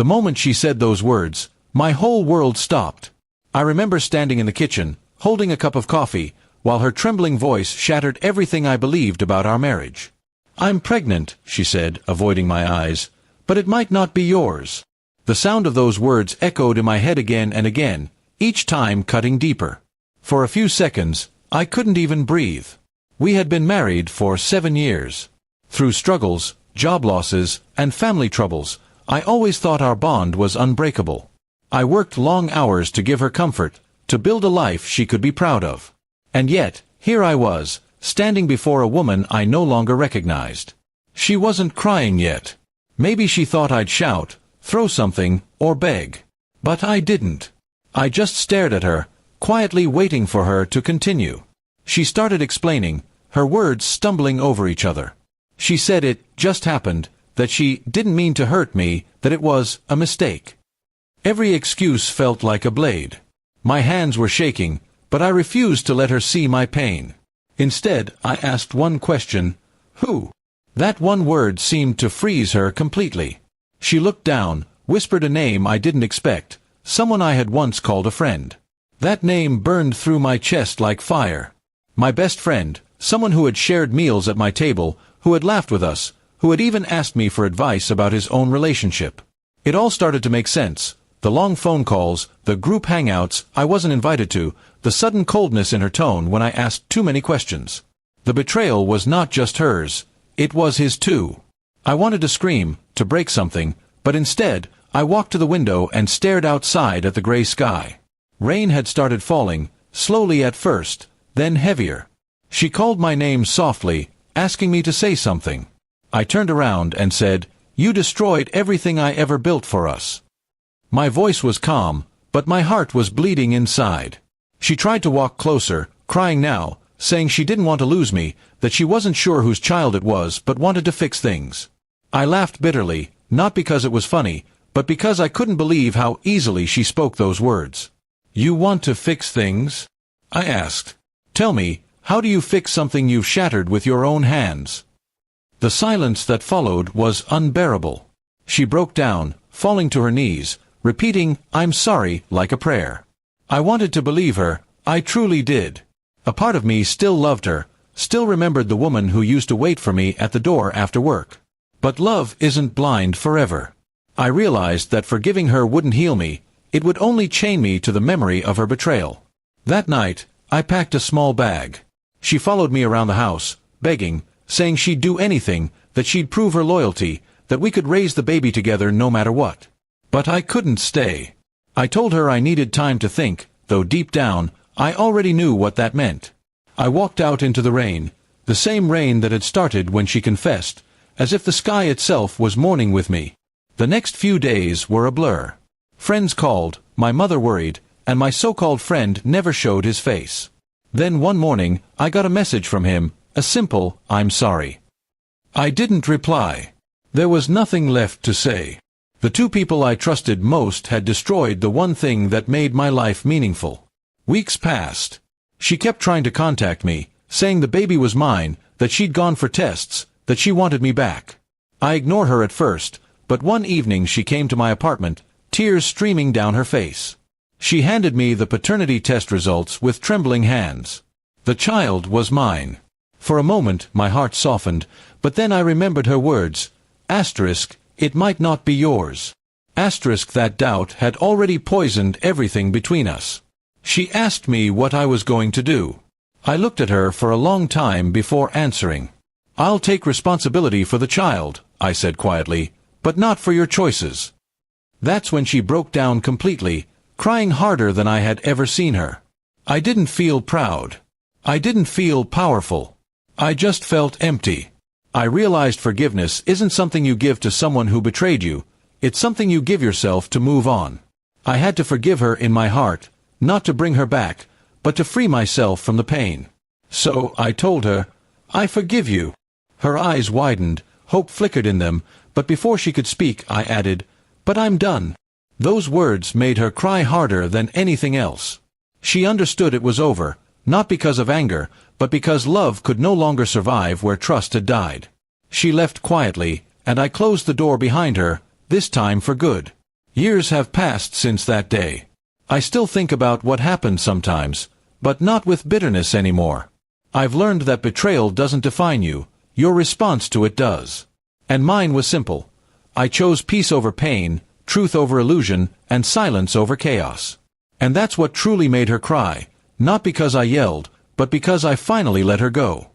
The moment she said those words, my whole world stopped. I remember standing in the kitchen, holding a cup of coffee, while her trembling voice shattered everything I believed about our marriage. "I'm pregnant," she said, avoiding my eyes, "but it might not be yours." The sound of those words echoed in my head again and again, each time cutting deeper. For a few seconds, I couldn't even breathe. We had been married for 7 years. Through struggles, job losses, and family troubles, I always thought our bond was unbreakable. I worked long hours to give her comfort, to build a life she could be proud of. And yet, here I was, standing before a woman I no longer recognized. She wasn't crying yet. Maybe she thought I'd shout, throw something, or beg. But I didn't. I just stared at her, quietly waiting for her to continue. She started explaining, her words stumbling over each other. She said it just happened, that she didn't mean to hurt me, that it was a mistake. Every excuse felt like a blade. My hands were shaking, but I refused to let her see my pain. Instead, I asked one question: who? That one word seemed to freeze her completely. She looked down, whispered a name I didn't expect, someone I had once called a friend. That name burned through my chest like fire. My best friend, someone who had shared meals at my table, who had laughed with us, who had even asked me for advice about his own relationship. It all started to make sense. The long phone calls, the group hangouts I wasn't invited to, the sudden coldness in her tone when I asked too many questions. The betrayal was not just hers, it was his too. I wanted to scream, to break something, but instead, I walked to the window and stared outside at the gray sky. Rain had started falling, slowly at first, then heavier. She called my name softly, asking me to say something. I turned around and said, "You destroyed everything I ever built for us." My voice was calm, but my heart was bleeding inside. She tried to walk closer, crying now, saying she didn't want to lose me, that she wasn't sure whose child it was but wanted to fix things. I laughed bitterly, not because it was funny, but because I couldn't believe how easily she spoke those words. "You want to fix things?" I asked. "Tell me, how do you fix something you've shattered with your own hands?" The silence that followed was unbearable. She broke down, falling to her knees, repeating, "I'm sorry," like a prayer. I wanted to believe her, I truly did. A part of me still loved her, still remembered the woman who used to wait for me at the door after work. But love isn't blind forever. I realized that forgiving her wouldn't heal me, it would only chain me to the memory of her betrayal. That night, I packed a small bag. She followed me around the house, begging, saying she'd do anything, that she'd prove her loyalty, that we could raise the baby together no matter what. But I couldn't stay. I told her I needed time to think, though deep down, I already knew what that meant. I walked out into the rain, the same rain that had started when she confessed, as if the sky itself was mourning with me. The next few days were a blur. Friends called, my mother worried, and my so-called friend never showed his face. Then one morning, I got a message from him, a simple, "I'm sorry." I didn't reply. There was nothing left to say. The two people I trusted most had destroyed the one thing that made my life meaningful. Weeks passed. She kept trying to contact me, saying the baby was mine, that she'd gone for tests, that she wanted me back. I ignored her at first, but one evening she came to my apartment, tears streaming down her face. She handed me the paternity test results with trembling hands. The child was mine. For a moment my heart softened, but then I remembered her words, asterisk, "It might not be yours." Asterisk, that doubt had already poisoned everything between us. She asked me what I was going to do. I looked at her for a long time before answering. "I'll take responsibility for the child," I said quietly, "but not for your choices." That's when she broke down completely, crying harder than I had ever seen her. I didn't feel proud. I didn't feel powerful. I just felt empty. I realized forgiveness isn't something you give to someone who betrayed you, it's something you give yourself to move on. I had to forgive her in my heart, not to bring her back, but to free myself from the pain. So I told her, "I forgive you." Her eyes widened, hope flickered in them, but before she could speak I added, "But I'm done." Those words made her cry harder than anything else. She understood it was over, not because of anger, but because love could no longer survive where trust had died. She left quietly, and I closed the door behind her, this time for good. Years have passed since that day. I still think about what happened sometimes, but not with bitterness anymore. I've learned that betrayal doesn't define you, your response to it does. And mine was simple. I chose peace over pain, truth over illusion, and silence over chaos. And that's what truly made her cry, not because I yelled, but because I finally let her go.